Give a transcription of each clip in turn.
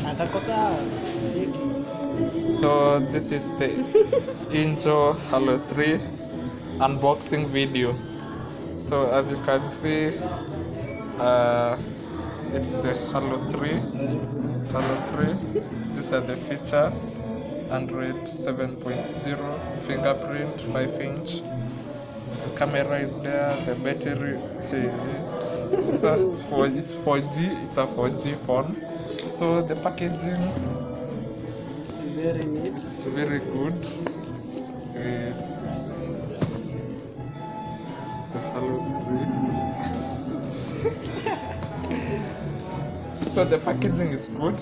Atakosa cheki. So this is the Injo Halo 3 unboxing video. So as you can see, it's the Halo 3. These are the features: Android 7.0, fingerprint, 5-inch. The camera is there. The battery. It's 4G. It's a 4G phone. So the packaging, Very neat. very good. It's the Halo 3. So the packaging is good.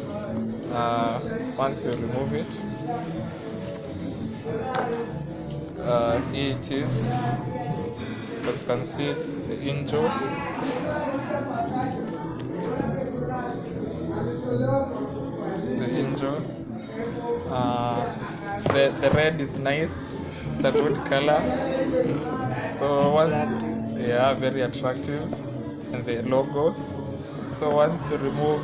Once you remove it, here it is. As you can see, it's the Injo. The red is nice. It's a good color. So very attractive, and the logo. So once you remove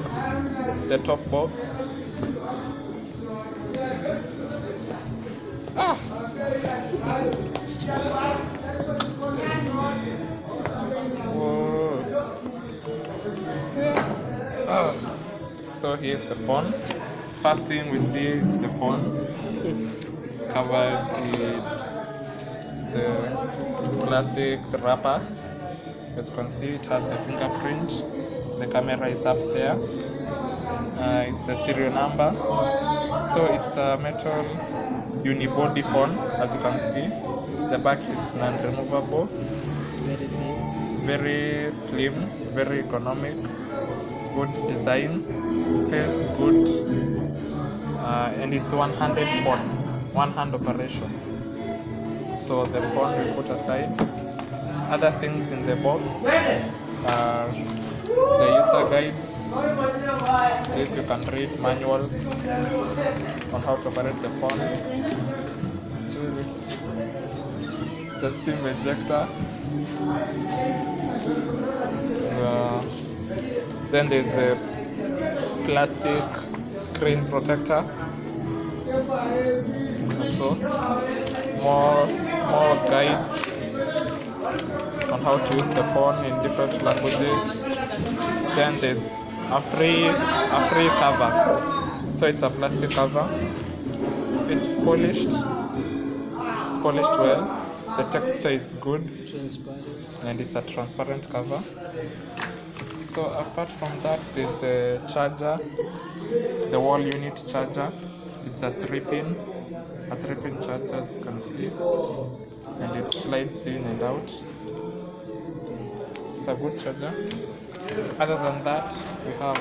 the top box, so here's the phone. First thing we see is the phone covered with the plastic wrapper. As you can see, it has the fingerprint. The camera is up there. The serial number. So it's a metal unibody phone. As you can see, the back is non-removable. Very thin. Very slim, very economic, good design, feels good, and it's one-handed phone, one-hand operation. So the phone we put aside. Other things in the box are the user guides. This you can read manuals on how to operate the phone. The SIM ejector. Then there's a plastic screen protector. So more guides on how to use the phone in different languages. Then there's a free cover. So it's a plastic cover. It's polished. It's polished well. The texture is good. Transparent. And it's a transparent cover. So apart from that, there's the charger, the wall unit charger. It's a 3-pin charger, as you can see, and it slides in and out. It's a good charger. Other than that, we have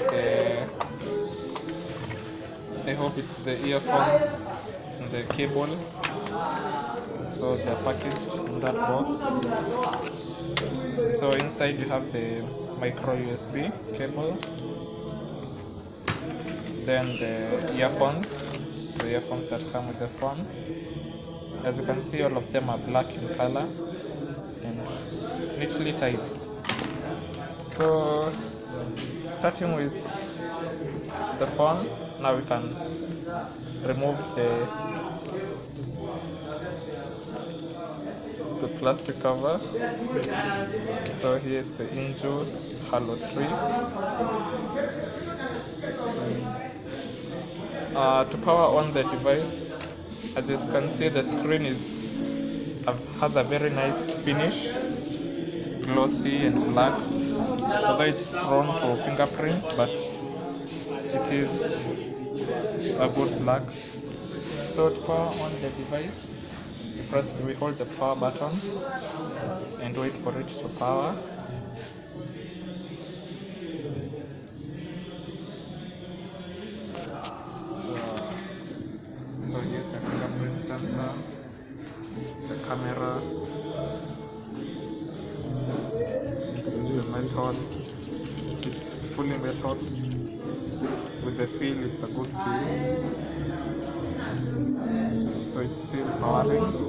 I hope it's the earphones and the cable. So they're packaged in that box. So inside you have the micro USB cable, then the earphones that come with the phone. As you can see, all of them are black in color and neatly tied. So starting with the phone, now we can remove the plastic covers. So here's the Injo Halo 3. To power on the device, as you can see, the screen has a very nice finish. It's glossy and black, although it's prone to fingerprints, but it is a good black. So to power on the device, we hold the power button and wait for it to power. So here's the fingerprint sensor, the camera, the metal. It's fully metal. With the feel, it's a good feel. So it's still powering.